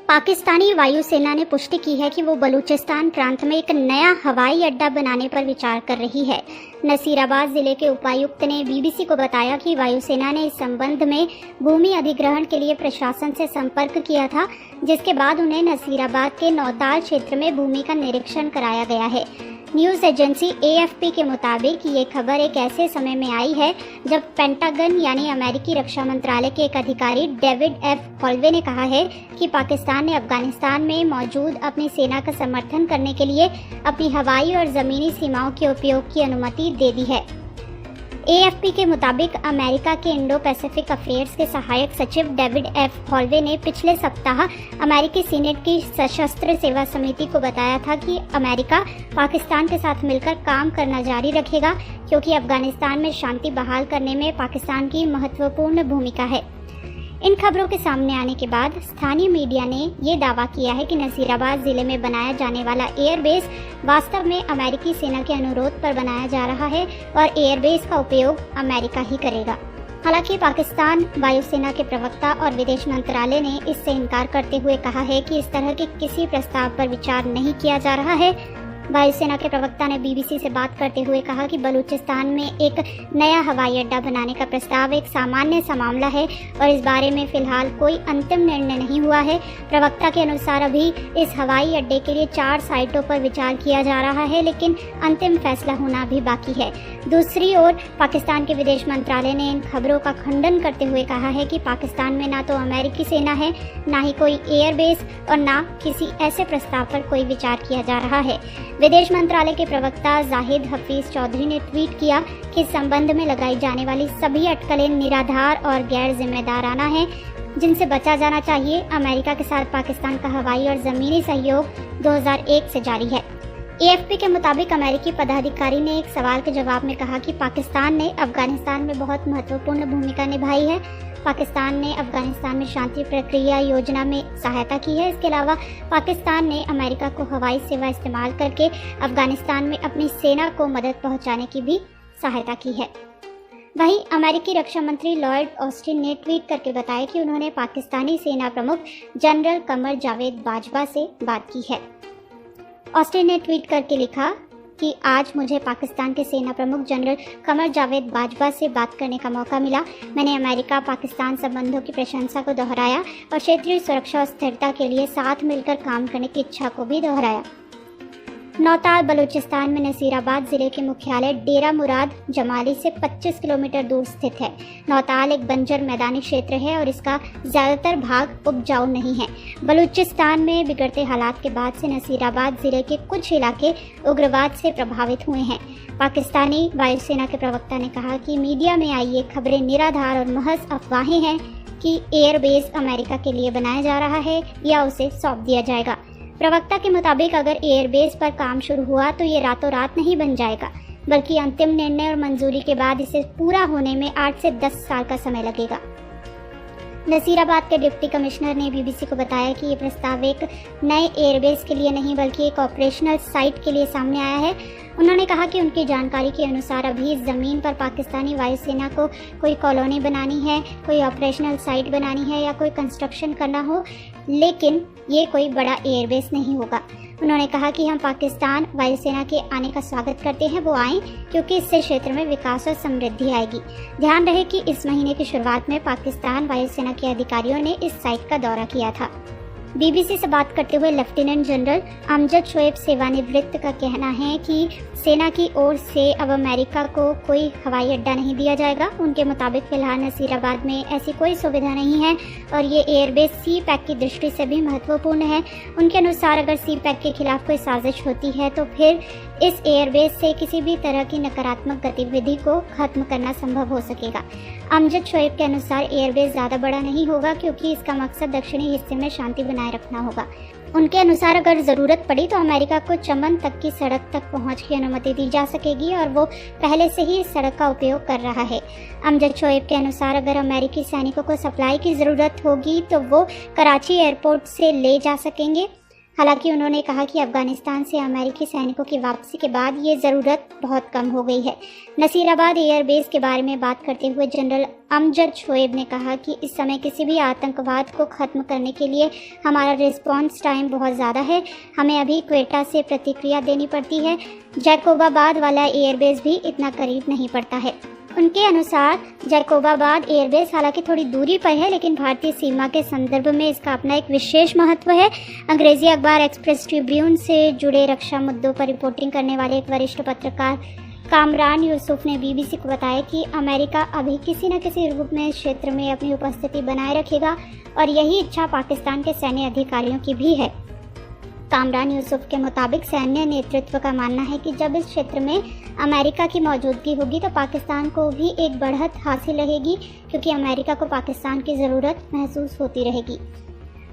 पाकिस्तानी वायुसेना ने पुष्टि की है कि वो बलूचिस्तान प्रांत में एक नया हवाई अड्डा बनाने पर विचार कर रही है। नसीराबाद जिले के उपायुक्त ने बीबीसी को बताया कि वायुसेना ने इस संबंध में भूमि अधिग्रहण के लिए प्रशासन से संपर्क किया था, जिसके बाद उन्हें नसीराबाद के नौताल क्षेत्र में भूमि का निरीक्षण कराया गया है। न्यूज़ एजेंसी AFP के मुताबिक ये खबर एक ऐसे समय में आई है जब पेंटागन यानी अमेरिकी रक्षा मंत्रालय के एक अधिकारी डेविड F. हॉलवे ने कहा है कि पाकिस्तान ने अफगानिस्तान में मौजूद अपनी सेना का समर्थन करने के लिए अपनी हवाई और ज़मीनी सीमाओं के उपयोग की अनुमति दे दी है। AFP के मुताबिक अमेरिका के इंडो पैसिफिक अफेयर्स के सहायक सचिव डेविड F. हॉलवे ने पिछले सप्ताह अमेरिकी सीनेट की सशस्त्र सेवा समिति को बताया था कि अमेरिका पाकिस्तान के साथ मिलकर काम करना जारी रखेगा, क्योंकि अफगानिस्तान में शांति बहाल करने में पाकिस्तान की महत्वपूर्ण भूमिका है। इन खबरों के सामने आने के बाद स्थानीय मीडिया ने ये दावा किया है कि नसीराबाद जिले में बनाया जाने वाला एयरबेस वास्तव में अमेरिकी सेना के अनुरोध पर बनाया जा रहा है और एयरबेस का उपयोग अमेरिका ही करेगा। हालांकि पाकिस्तान वायुसेना के प्रवक्ता और विदेश मंत्रालय ने इससे इनकार करते हुए कहा है कि इस तरह के किसी प्रस्ताव पर विचार नहीं किया जा रहा है। वायुसेना के प्रवक्ता ने बीबीसी से बात करते हुए कहा कि बलूचिस्तान में एक नया हवाई अड्डा बनाने का प्रस्ताव एक सामान्य सा मामला है और इस बारे में फिलहाल कोई अंतिम निर्णय नहीं हुआ है। प्रवक्ता के अनुसार अभी इस हवाई अड्डे के लिए 4 साइटों पर विचार किया जा रहा है, लेकिन अंतिम फैसला होना भी बाकी है। दूसरी ओर पाकिस्तान के विदेश मंत्रालय ने इन खबरों का खंडन करते हुए कहा है कि पाकिस्तान में ना तो अमेरिकी सेना है, ना ही कोई एयरबेस और ना किसी ऐसे प्रस्ताव पर कोई विचार किया जा रहा है। विदेश मंत्रालय के प्रवक्ता जाहिद हफीज चौधरी ने ट्वीट किया कि इस संबंध में लगाई जाने वाली सभी अटकलें निराधार और गैर जिम्मेदाराना हैं, जिनसे बचा जाना चाहिए। अमेरिका के साथ पाकिस्तान का हवाई और ज़मीनी सहयोग 2001 से जारी है। AFP के मुताबिक अमेरिकी पदाधिकारी ने एक सवाल के जवाब में कहा कि पाकिस्तान ने अफगानिस्तान में बहुत महत्वपूर्ण भूमिका निभाई है। पाकिस्तान ने अफगानिस्तान में शांति प्रक्रिया योजना में सहायता की है। इसके अलावा पाकिस्तान ने अमेरिका को हवाई सेवा इस्तेमाल करके अफगानिस्तान में अपनी सेना को मदद पहुंचाने की भी सहायता की है। वहीं अमेरिकी रक्षा मंत्री लॉयड ऑस्टिन ने ट्वीट करके बताया कि उन्होंने पाकिस्तानी सेना प्रमुख जनरल कमर जावेद बाजवा से बात की है। ऑस्टिन ने ट्वीट करके लिखा कि आज मुझे पाकिस्तान के सेना प्रमुख जनरल कमर जावेद बाजवा से बात करने का मौका मिला। मैंने अमेरिका पाकिस्तान संबंधों की प्रशंसा को दोहराया और क्षेत्रीय सुरक्षा और स्थिरता के लिए साथ मिलकर काम करने की इच्छा को भी दोहराया। नौताल बलूचिस्तान में नसीराबाद जिले के मुख्यालय डेरा मुराद जमाली से 25 किलोमीटर दूर स्थित है। नौताल एक बंजर मैदानी क्षेत्र है और इसका ज़्यादातर भाग उपजाऊ नहीं है। बलूचिस्तान में बिगड़ते हालात के बाद से नसीराबाद जिले के कुछ इलाके उग्रवाद से प्रभावित हुए हैं। पाकिस्तानी वायुसेना के प्रवक्ता ने कहा कि मीडिया में आई ये खबरें निराधार और महज अफवाहें हैं कि एयरबेस अमेरिका के लिए बनाया जा रहा है या उसे सौंप दिया जाएगा। प्रवक्ता के मुताबिक अगर एयरबेस पर काम शुरू हुआ तो ये रातों रात नहीं बन जाएगा, बल्कि अंतिम निर्णय और मंजूरी के बाद इसे पूरा होने में 8 से 10 साल का समय लगेगा। नसीराबाद के डिप्टी कमिश्नर ने बीबीसी को बताया कि ये प्रस्ताव एक नए एयरबेस के लिए नहीं बल्कि एक ऑपरेशनल साइट के लिए सामने आया है। उन्होंने कहा कि उनकी जानकारी के अनुसार अभी इस ज़मीन पर पाकिस्तानी वायुसेना को कोई कॉलोनी बनानी है, कोई ऑपरेशनल साइट बनानी है या कोई कंस्ट्रक्शन करना हो, लेकिन ये कोई बड़ा एयरबेस नहीं होगा। उन्होंने कहा कि हम पाकिस्तान वायुसेना के आने का स्वागत करते हैं, वो आएँ क्योंकि इससे क्षेत्र में विकास और समृद्धि आएगी। ध्यान रहे कि इस महीने की शुरुआत में पाकिस्तान वायुसेना के अधिकारियों ने इस साइट का दौरा किया था। बीबीसी से बात करते हुए लेफ्टिनेंट जनरल अमजद शोएब सेवानिवृत्त का कहना है कि सेना की ओर से अब अमेरिका को कोई हवाई अड्डा नहीं दिया जाएगा। उनके मुताबिक फिलहाल नसीराबाद में ऐसी कोई सुविधा नहीं है और ये एयरबेस सी पैक की दृष्टि से भी महत्वपूर्ण है। उनके अनुसार अगर सी पैक के खिलाफ कोई साजिश होती है तो फिर इस एयरबेस से किसी भी तरह की नकारात्मक गतिविधि को खत्म करना संभव हो सकेगा। अमजद शोएब के अनुसार एयरबेस ज़्यादा बड़ा नहीं होगा क्योंकि इसका मकसद दक्षिणी हिस्से में शांति बनाए रखना होगा। उनके अनुसार अगर ज़रूरत पड़ी तो अमेरिका को चमन तक की सड़क तक पहुंच की अनुमति दी जा सकेगी और वो पहले से ही इस सड़क का उपयोग कर रहा है। अमजद शोएब के अनुसार अगर अमेरिकी सैनिकों को सप्लाई की ज़रूरत होगी तो वो कराची एयरपोर्ट से ले जा सकेंगे। हालांकि उन्होंने कहा कि अफगानिस्तान से अमेरिकी सैनिकों की वापसी के बाद ये ज़रूरत बहुत कम हो गई है। नसीराबाद एयरबेस के बारे में बात करते हुए जनरल अमजद शोएब ने कहा कि इस समय किसी भी आतंकवाद को ख़त्म करने के लिए हमारा रिस्पॉन्स टाइम बहुत ज़्यादा है। हमें अभी क्वेटा से प्रतिक्रिया देनी पड़ती है। जैकोबाबाद वाला एयरबेस भी इतना करीब नहीं पड़ता है। उनके अनुसार जैकोबाबाद एयरबेस हालांकि थोड़ी दूरी पर है, लेकिन भारतीय सीमा के संदर्भ में इसका अपना एक विशेष महत्व है। अंग्रेजी अखबार एक्सप्रेस ट्रिब्यून से जुड़े रक्षा मुद्दों पर रिपोर्टिंग करने वाले एक वरिष्ठ पत्रकार कामरान यूसुफ ने बीबीसी को बताया कि अमेरिका अभी किसी न किसी रूप में इस क्षेत्र में अपनी उपस्थिति बनाए रखेगा और यही इच्छा पाकिस्तान के सैन्य अधिकारियों की भी है। कामरान यूसुफ के मुताबिक सैन्य नेतृत्व का मानना है कि जब इस क्षेत्र में अमेरिका की मौजूदगी होगी तो पाकिस्तान को भी एक बढ़त हासिल रहेगी, क्योंकि अमेरिका को पाकिस्तान की ज़रूरत महसूस होती रहेगी।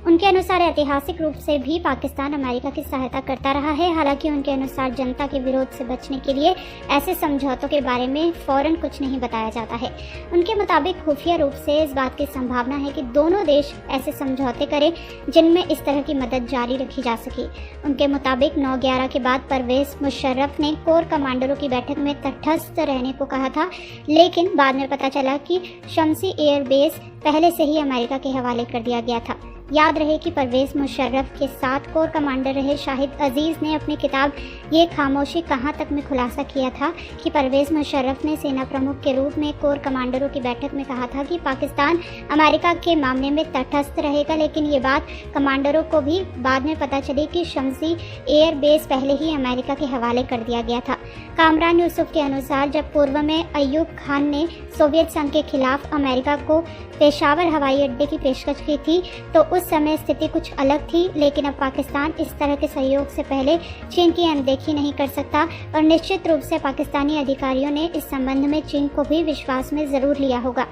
उनके अनुसार ऐतिहासिक रूप से भी पाकिस्तान अमेरिका की सहायता करता रहा है। हालांकि उनके अनुसार जनता के विरोध से बचने के लिए ऐसे समझौतों के बारे में फ़ौरन कुछ नहीं बताया जाता है। उनके मुताबिक खुफिया रूप से इस बात की संभावना है कि दोनों देश ऐसे समझौते करें जिनमें इस तरह की मदद जारी रखी जा सके। उनके मुताबिक 9/11 के बाद परवेज़ मुशर्रफ ने कोर कमांडरों की बैठक में तटस्थ रहने को कहा था, लेकिन बाद में पता चला कि शम्सी एयरबेस पहले से ही अमेरिका के हवाले कर दिया गया था। याद रहे कि परवेज़ मुशर्रफ के साथ कोर कमांडर रहे शाहिद अजीज़ ने अपनी किताब ये खामोशी कहाँ तक में खुलासा किया था कि परवेज़ मुशर्रफ ने सेना प्रमुख के रूप में कोर कमांडरों की बैठक में कहा था कि पाकिस्तान अमेरिका के मामले में तटस्थ रहेगा, लेकिन ये बात कमांडरों को भी बाद में पता चली कि शम्सी एयरबेस पहले ही अमेरिका के हवाले कर दिया गया था। कामरान यूसुफ के अनुसार जब पूर्व में अयूब खान ने सोवियत संघ के खिलाफ अमेरिका को पेशावर हवाई अड्डे की पेशकश की थी तो उस समय स्थिति कुछ अलग थी, लेकिन अब पाकिस्तान इस तरह के सहयोग से पहले चीन की अनदेखी नहीं कर सकता और निश्चित रूप से पाकिस्तानी अधिकारियों ने इस संबंध में चीन को भी विश्वास में ज़रूर लिया होगा।